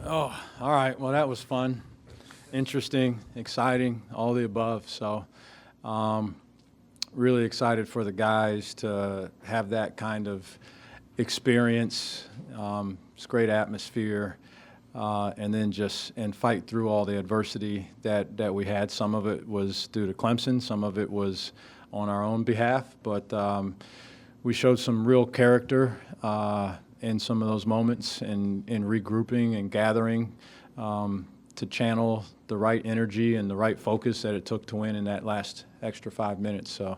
Oh, all right. Well, that was fun, interesting, exciting, all the above. So, really excited for the guys to have that kind of experience. It's great atmosphere, and then and fight through all the adversity that we had. Some of it was due to Clemson, some of it was on our own behalf, but we showed some real character in some of those moments, in regrouping and gathering to channel the right energy and the right focus that it took to win in that last extra 5 minutes. So,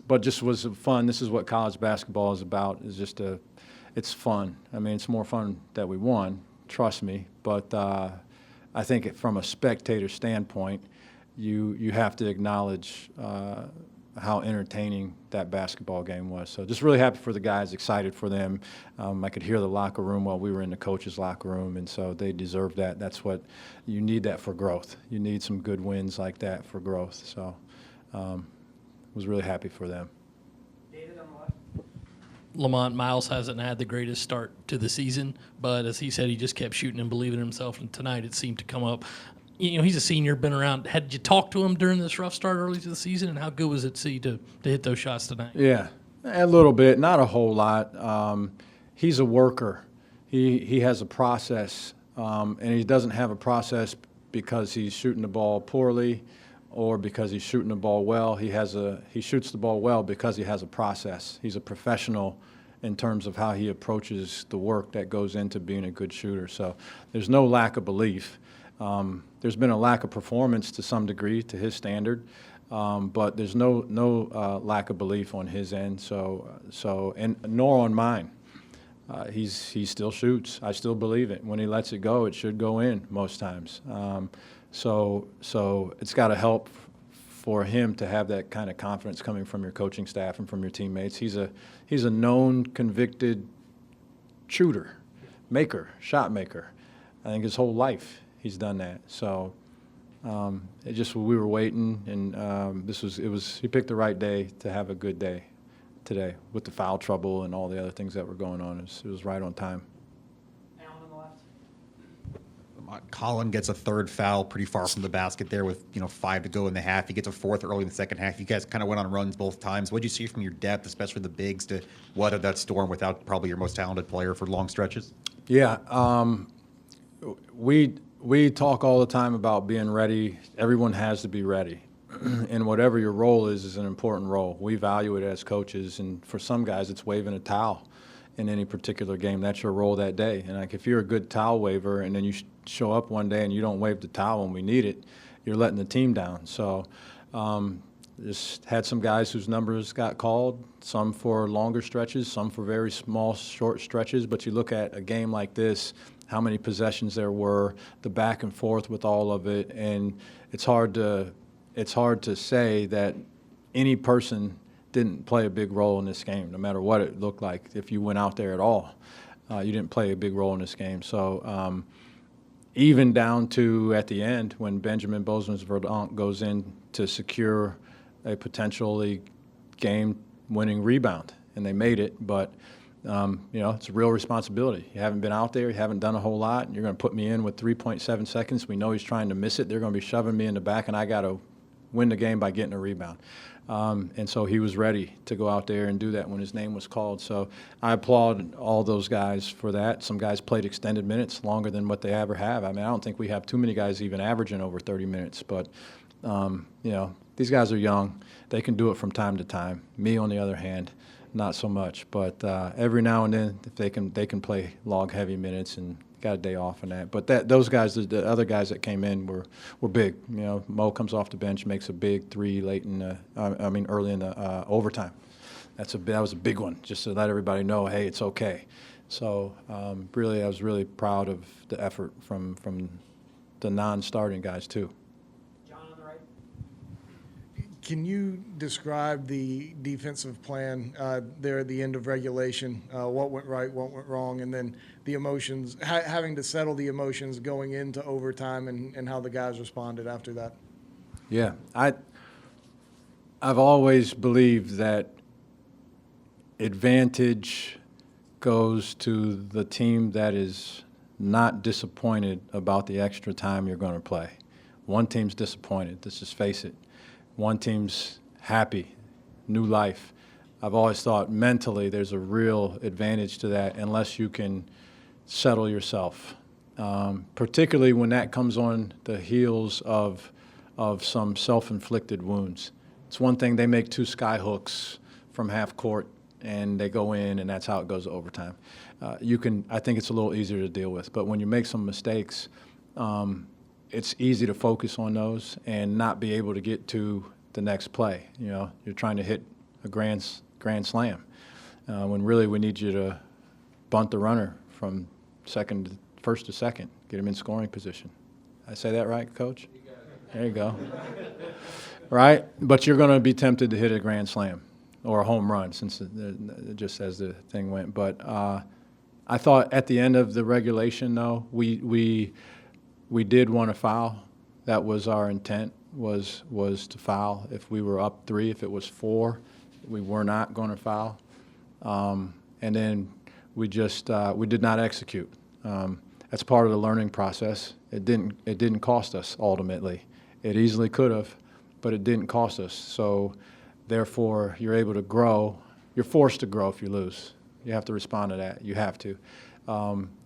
but just was fun. This is what college basketball is about. It's fun. I mean, it's more fun that we won, trust me. But I think from a spectator standpoint, you have to acknowledge how entertaining that basketball game was. So just really happy for the guys, excited for them. I could hear the locker room while we were in the coaches' locker room, and so they deserve that. That's what you need, that for growth. You need some good wins like that for growth. So was really happy for them. David on the left. Lamont, Miles hasn't had the greatest start to the season, but as he said, he just kept shooting and believing in himself, and tonight it seemed to come up. You know, he's a senior, been around. Had you talked to him during this rough start early to the season, and how good was it to see to hit those shots tonight? Yeah, a little bit, not a whole lot. He's a worker. He has a process, and he doesn't have a process because he's shooting the ball poorly or because he's shooting the ball well. He shoots the ball well because he has a process. He's a professional in terms of how he approaches the work that goes into being a good shooter. So there's no lack of belief. There's been a lack of performance to some degree to his standard, but there's no lack of belief on his end. And nor on mine. He still shoots. I still believe it. When he lets it go, it should go in most times. So it's got to help for him to have that kind of confidence coming from your coaching staff and from your teammates. He's a known, convicted shooter, shot maker. I think his whole life he's done that. So we were waiting, and he picked the right day to have a good day today with the foul trouble and all the other things that were going on. It was right on time. Alan on the left. Colin gets a third foul pretty far from the basket there with 5 to go in the half. He gets a fourth early in the second half. You guys kind of went on runs both times. What did you see from your depth, especially the bigs, to weather that storm without probably your most talented player for long stretches? Yeah, we talk all the time about being ready. Everyone has to be ready. And whatever your role is an important role. We value it as coaches, and for some guys it's waving a towel in any particular game. That's your role that day. And like if you're a good towel waver and then you show up one day and you don't wave the towel when we need it, you're letting the team down. So just had some guys whose numbers got called, some for longer stretches, some for very small, short stretches. But you look at a game like this, how many possessions there were, the back and forth with all of it, and it's hard to say that any person didn't play a big role in this game, no matter what it looked like. If you went out there at all, you didn't play a big role in this game. So even down to at the end when Benjamin Bosmans-Verdonk goes in to secure a potentially game-winning rebound, and they made it, but it's a real responsibility. You haven't been out there, you haven't done a whole lot, and you're going to put me in with 3.7 seconds. We know he's trying to miss it. They're going to be shoving me in the back, and I got to win the game by getting a rebound. And so he was ready to go out there and do that when his name was called. So I applaud all those guys for that. Some guys played extended minutes, longer than what they ever have. I mean, I don't think we have too many guys even averaging over 30 minutes. But, these guys are young. They can do it from time to time. Me, on the other hand, not so much. But every now and then, if they can play log-heavy minutes and got a day off on that. But those guys, the other guys that came in were big. Mo comes off the bench, makes a big three late in early in the overtime. That was a big one, just to let everybody know, hey, it's okay. So I was really proud of the effort from the non-starting guys too. John on the right. Can you describe the defensive plan there at the end of regulation? What went right, what went wrong, and then the emotions, having to settle the emotions going into overtime, and how the guys responded after that? Yeah, I've always believed that advantage goes to the team that is not disappointed about the extra time you're going to play. One team's disappointed, let's just face it. One team's happy, new life. I've always thought mentally there's a real advantage to that unless you can settle yourself, particularly when that comes on the heels of some self-inflicted wounds. It's one thing they make 2 sky hooks from half court and they go in, and that's how it goes to overtime. I think it's a little easier to deal with. But when you make some mistakes, it's easy to focus on those and not be able to get to the next play. You know, you're trying to hit a grand slam when really we need you to bunt the runner from first to second, get him in scoring position. I say that right, Coach? There you go. Right? But you're going to be tempted to hit a grand slam or a home run, since just as the thing went. But I thought at the end of the regulation, though, we did want to foul. That was our intent, was to foul. If we were up 3, if it was 4, we were not going to foul. And then we did not execute. That's part of the learning process. It didn't cost us ultimately. It easily could have, but it didn't cost us. So therefore, you're able to grow. You're forced to grow if you lose. You have to respond to that. You have to.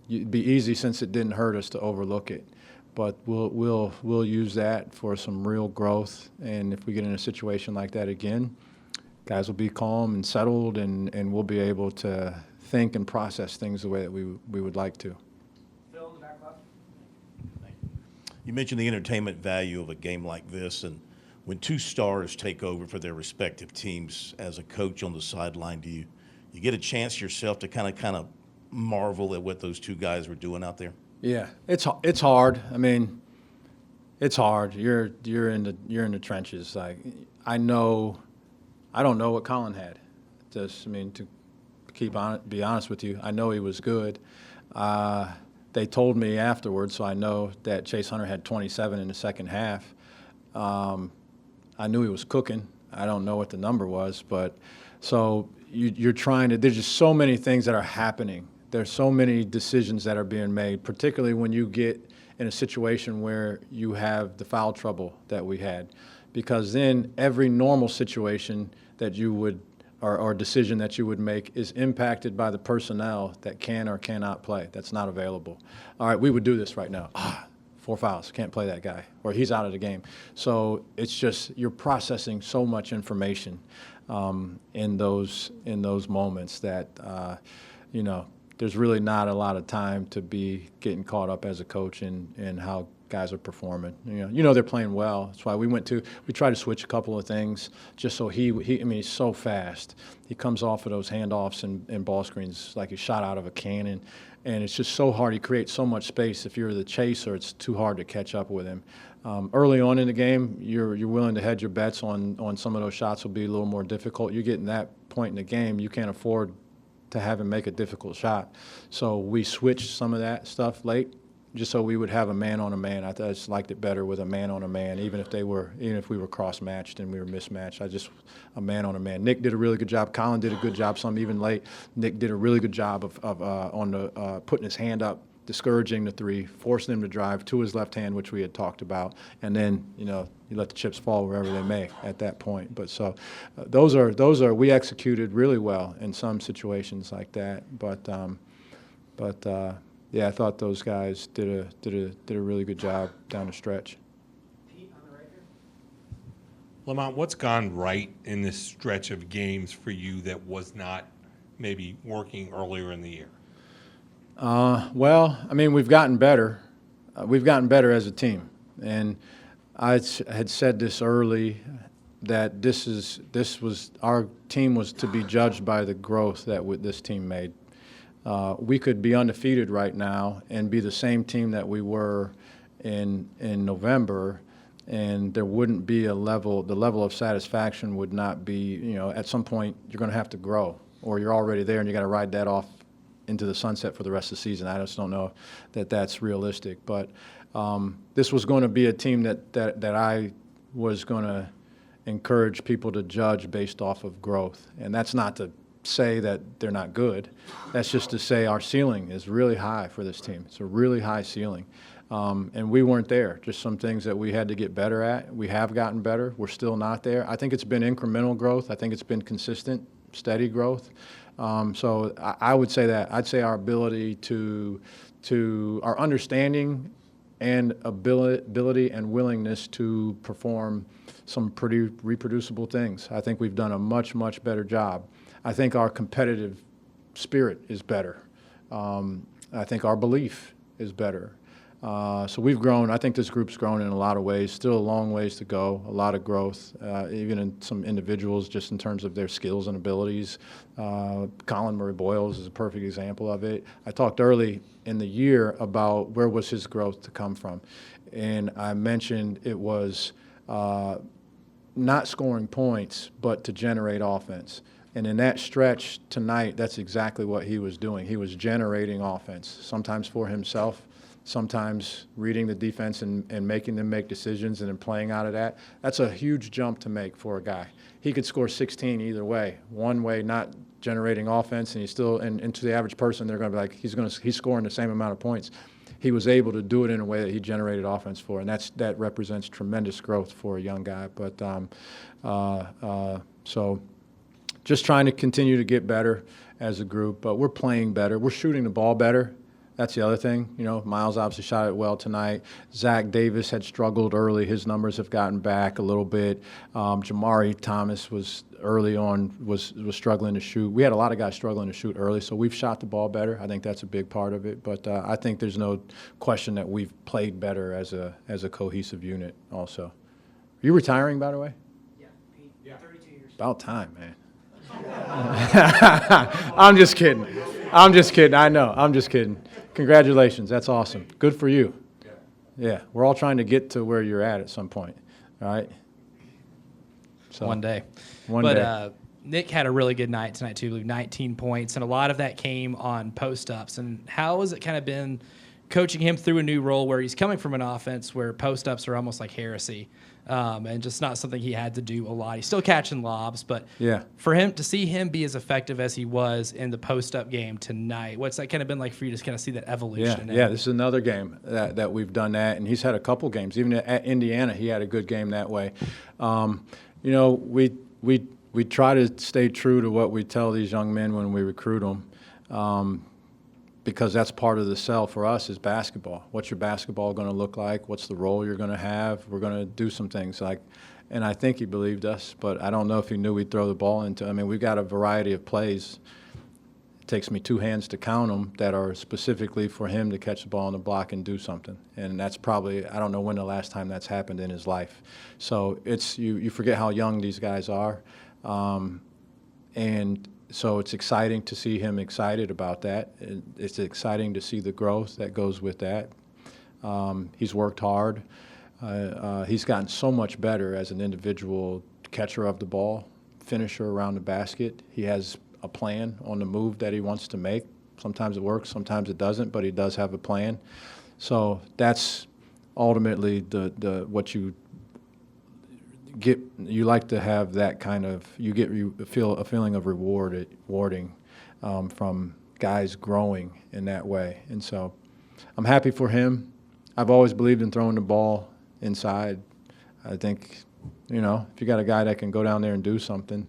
It'd be easy, since it didn't hurt us, to overlook it. But we'll use that for some real growth. And if we get in a situation like that again, guys will be calm and settled, and we'll be able to think and process things the way that we would like to. Phil in the back left. You mentioned the entertainment value of a game like this, and when 2 stars take over for their respective teams, as a coach on the sideline, do you get a chance yourself to kind of marvel at what those 2 guys were doing out there? Yeah, it's hard. I mean, it's hard. You're in the trenches. Like, I don't know what Colin had. To be honest with you, I know he was good. They told me afterwards, so I know that Chase Hunter had 27 in the second half. I knew he was cooking. I don't know what the number was, but so you're trying to. There's just so many things that are happening. There's so many decisions that are being made, particularly when you get in a situation where you have the foul trouble that we had, because then every normal situation that you would or decision that you would make is impacted by the personnel that can or cannot play. That's not available. All right, we would do this right now. 4 fouls, can't play that guy, or he's out of the game. So it's just you're processing so much information in those moments that there's really not a lot of time to be getting caught up as a coach in how guys are performing. They're playing well. That's why we tried to switch a couple of things just so he's so fast. He comes off of those handoffs and ball screens like he's shot out of a cannon, and it's just so hard. He creates so much space. If you're the chaser, it's too hard to catch up with him. Early on in the game, you're willing to hedge your bets on some of those shots will be a little more difficult. You get in that point in the game, you can't afford to have him make a difficult shot. So we switched some of that stuff late, just so we would have a man on a man. I just liked it better with a man on a man, even if we were cross matched and we were mismatched. A man on a man. Nick did a really good job. Colin did a good job. Some even late. Nick did a really good job of putting his hand up, discouraging the 3, forcing him to drive to his left hand, which we had talked about, and then you let the chips fall wherever they may at that point. But so those are we executed really well in some situations like that. But yeah, I thought those guys did a really good job down the stretch. Pete on the right here. Lamont, what's gone right in this stretch of games for you that was not maybe working earlier in the year? Well, I mean, we've gotten better. We've gotten better as a team, and I had said this early that our team was to be judged by the growth that this team made. We could be undefeated right now and be the same team that we were in November, and there wouldn't be the level of satisfaction would not be, at some point you're going to have to grow, or you're already there and you got to ride that off into the sunset for the rest of the season. I just don't know that that's realistic. But this was going to be a team that I was going to encourage people to judge based off of growth. And that's not to say that they're not good. That's just to say our ceiling is really high for this team. It's a really high ceiling. And we weren't there. Just some things that we had to get better at. We have gotten better. We're still not there. I think it's been incremental growth. I think it's been consistent, steady growth. So I would say that. I'd say our ability to our understanding and ability and willingness to perform some pretty reproducible things. I think we've done a much, much better job. I think our competitive spirit is better. I think our belief is better. So we've grown. I think this group's grown in a lot of ways. Still a long ways to go, a lot of growth, even in some individuals just in terms of their skills and abilities. Colin Murray-Boyles is a perfect example of it. I talked early in the year about where was his growth to come from. And I mentioned it was not scoring points, but to generate offense. And in that stretch tonight, that's exactly what he was doing. He was generating offense, sometimes for himself, sometimes reading the defense and making them make decisions and then playing out of that. That's a huge jump to make for a guy. He could score 16 either way. One way, not generating offense, and he's still, and to the average person, they're going to be like, he's scoring the same amount of points. He was able to do it in a way that he generated offense for, and that represents tremendous growth for a young guy. But so just trying to continue to get better as a group, but we're playing better. We're shooting the ball better. That's the other thing. You know, Miles obviously shot it well tonight. Zach Davis had struggled early. His numbers have gotten back a little bit. Jamari Thomas was early on was struggling to shoot. We had a lot of guys struggling to shoot early, so we've shot the ball better. I think that's a big part of it. But I think there's no question that we've played better as a cohesive unit also. Are you retiring, by the way? Yeah, Pete, 32 years. About time, man. I'm just kidding. I know. I'm just kidding. Congratulations. That's awesome. Good for you. Yeah. We're all trying to get to where you're at some point. All right? So, One day. One day. But Nick had a really good night tonight, too. 19 points, and a lot of that came on post-ups. And how has it kind of been coaching him through a new role where he's coming from an offense where post-ups are almost like heresy and just not something he had to do a lot. He's still catching lobs, but Yeah. for him to see him be as effective as he was in the post-up game tonight, what's that kind of been like for you to kind of see that evolution? Yeah, this is another game that we've done that, and he's had a couple games. Even at Indiana, he had a good game that way. You know, we try to stay true to what we tell these young men when we recruit them, because that's part of the sell for us is basketball. What's your basketball going to look like? What's the role you're going to have? We're going to do some things like, and I think he believed us, but I don't know if he knew we'd throw the ball into. I mean, we've got a variety of plays. It takes me two hands to count them that are specifically for him to catch the ball on the block and do something. And that's probably, I don't know when the last time that's happened in his life. So it's, you forget how young these guys are. And so it's exciting to see him excited about that. It's exciting to see the growth that goes with that. He's worked hard. He's gotten so much better as an individual catcher of the ball, finisher around the basket. He has a plan on the move that he wants to make. Sometimes it works, sometimes it doesn't, but he does have a plan. So that's ultimately the what you get. You like to have that kind of, you feel a feeling of rewarding from guys growing in that way. And so I'm happy for him. I've always believed in throwing the ball inside. I think, you know, if you got a guy that can go down there and do something,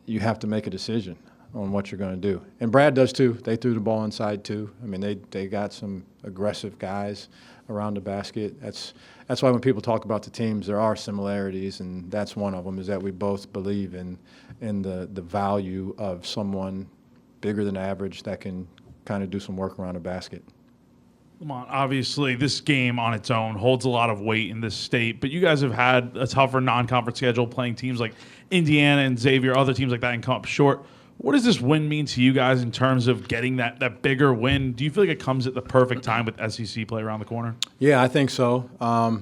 you have to make a decision on what you're going to do. And Brad does too. They threw the ball inside too. I mean, they got some aggressive guys around the basket. That's why when people talk about the teams, there are similarities, and that's one of them, is that we both believe in the value of someone bigger than average that can kind of do some work around the basket. Lamont, obviously, this game on its own holds a lot of weight in this state, but you guys have had a tougher non-conference schedule playing teams like Indiana and Xavier, other teams like that, and come up short. What does this win mean to you guys in terms of getting that bigger win? Do you feel like it comes at the perfect time with SEC play around the corner? Yeah, I think so. I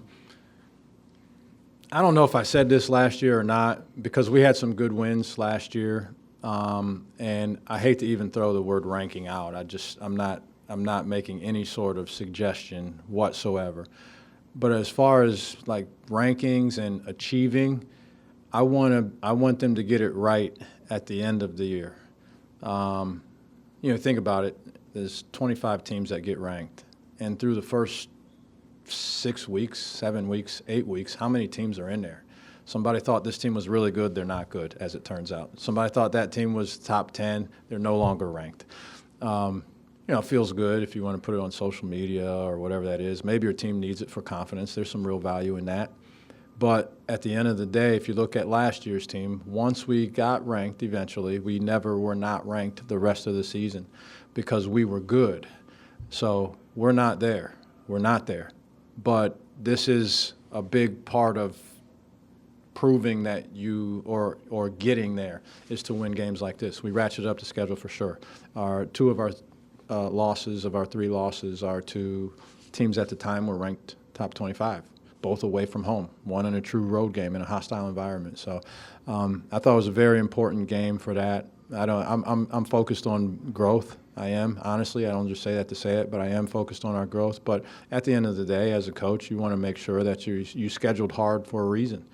don't know if I said this last year or not, because we had some good wins last year, and I hate to even throw the word ranking out. I'm not making any sort of suggestion whatsoever. But as far as like rankings and achieving, I want them to get it right at the end of the year. Think about it. There's 25 teams that get ranked. And through the first 6 weeks, 7 weeks, 8 weeks, how many teams are in there? Somebody thought this team was really good. They're not good, as it turns out. Somebody thought that team was top 10. They're no longer ranked. It feels good if you want to put it on social media or whatever that is. Maybe your team needs it for confidence. There's some real value in that. But at the end of the day, if you look at last year's team, once we got ranked eventually, we never were not ranked the rest of the season because we were good. So we're not there. We're not there. But this is a big part of proving that you or getting there is to win games like this. We ratcheted up the schedule for sure. Two of our losses of our 3 losses are to teams at the time were ranked top 25, both away from home, one in a true road game in a hostile environment. So I thought it was a very important game for that. I'm focused on growth. I am, honestly. I don't just say that to say it, but I am focused on our growth. But at the end of the day, as a coach, you want to make sure that you scheduled hard for a reason.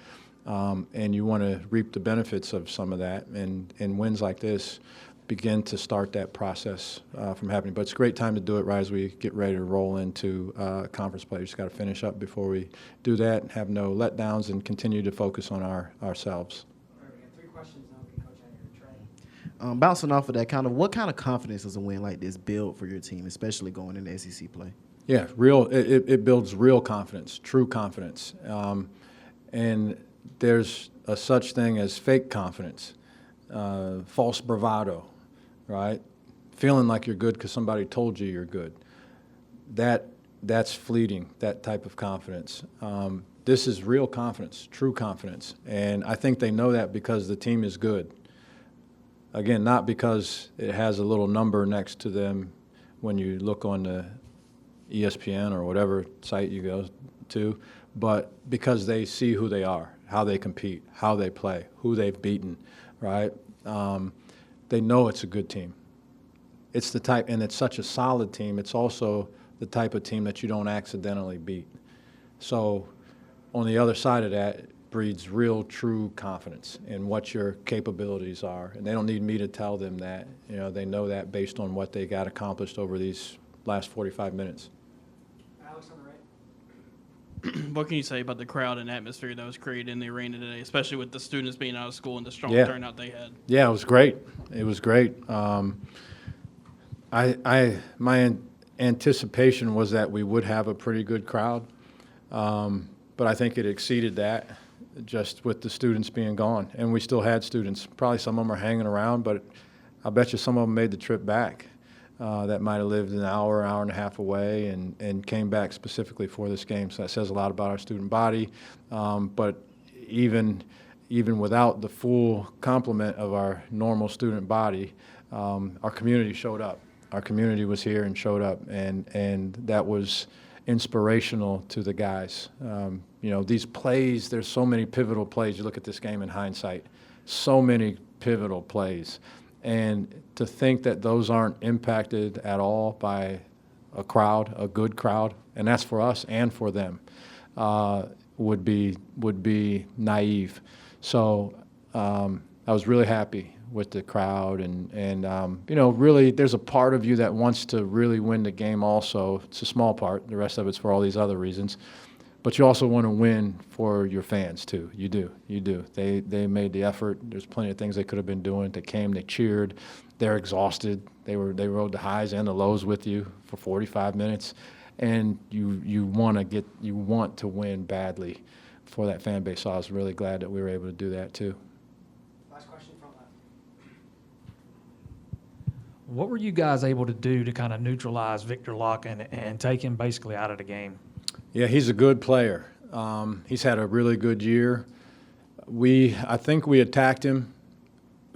And you want to reap the benefits of some of that. And wins like this begin to start that process from happening. But it's a great time to do it right as we get ready to roll into conference play. We just got to finish up before we do that and have no letdowns and continue to focus on ourselves. All right, we got 3 questions now. We can coach out here. Trey. Bouncing off of that, what kind of confidence does a win like this build for your team, especially going into SEC play? Yeah, it builds real confidence, true confidence. And there's a such thing as fake confidence, false bravado, right? Feeling like you're good because somebody told you you're good. That's fleeting, that type of confidence. This is real confidence, true confidence. And I think they know that because the team is good. Again, not because it has a little number next to them when you look on the ESPN or whatever site you go to, but because they see who they are, how they compete, how they play, who they've beaten, right? They know it's a good team. It's the type, and it's such a solid team, it's also the type of team that you don't accidentally beat. So on the other side of that breeds real, true confidence in what your capabilities are. And they don't need me to tell them that. They know that based on what they got accomplished over these last 45 minutes. Alex on the right. What can you say about the crowd and atmosphere that was created in the arena today, especially with the students being out of school and the strong turnout they had? Yeah, it was great. It was great. My anticipation was that we would have a pretty good crowd, but I think it exceeded that just with the students being gone. And we still had students. Probably some of them are hanging around, but I bet you some of them made the trip back. That might have lived an hour and a half away and came back specifically for this game. So that says a lot about our student body. But even without the full complement of our normal student body, our community showed up. Our community was here and showed up, and that was inspirational to the guys. These plays, there's so many pivotal plays. You look at this game in hindsight, so many pivotal plays. And to think that those aren't impacted at all by a crowd, a good crowd, and that's for us and for them, would be naive. So I was really happy with the crowd, and really there's a part of you that wants to really win the game also. It's a small part. The rest of it's for all these other reasons. But you also want to win for your fans too. You do. They made the effort. There's plenty of things they could have been doing. They came, they cheered. They're exhausted. They rode the highs and the lows with you for 45 minutes, and you want to win badly for that fan base. So I was really glad that we were able to do that too. Last question, front left. What were you guys able to do to kind of neutralize Victor Locke and take him basically out of the game? Yeah, he's a good player. He's had a really good year. I think we attacked him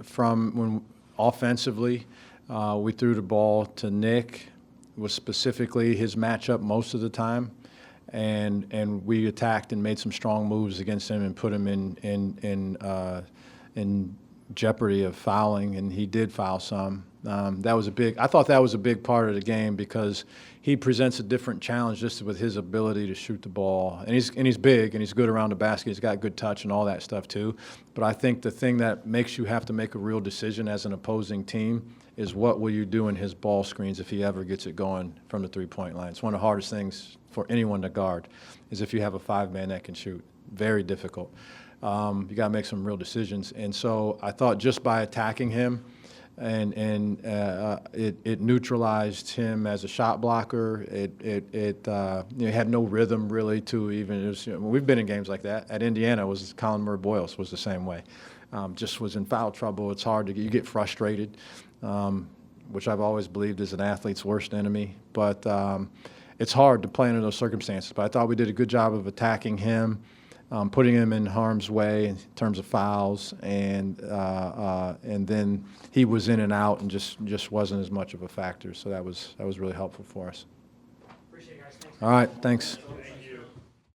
from when offensively. We threw the ball to Nick, was specifically his matchup most of the time, and we attacked and made some strong moves against him and put him in jeopardy of fouling, and he did foul some. I thought that was a big part of the game because he presents a different challenge just with his ability to shoot the ball. And he's big and he's good around the basket. He's got good touch and all that stuff too. But I think the thing that makes you have to make a real decision as an opposing team is what will you do in his ball screens if he ever gets it going from the three-point line. It's one of the hardest things for anyone to guard is if you have a five-man that can shoot. Very difficult. You got to make some real decisions. And so I thought just by attacking him, it neutralized him as a shot blocker. It had no rhythm really to even. It was, we've been in games like that. At Indiana, Colin Murray-Boyles was the same way. Just was in foul trouble. It's hard to you get frustrated, which I've always believed is an athlete's worst enemy. But it's hard to play under those circumstances. But I thought we did a good job of attacking him. Putting him in harm's way in terms of fouls, and then he was in and out and just wasn't as much of a factor. So that was really helpful for us. Appreciate it, guys. Thanks. All right, thanks.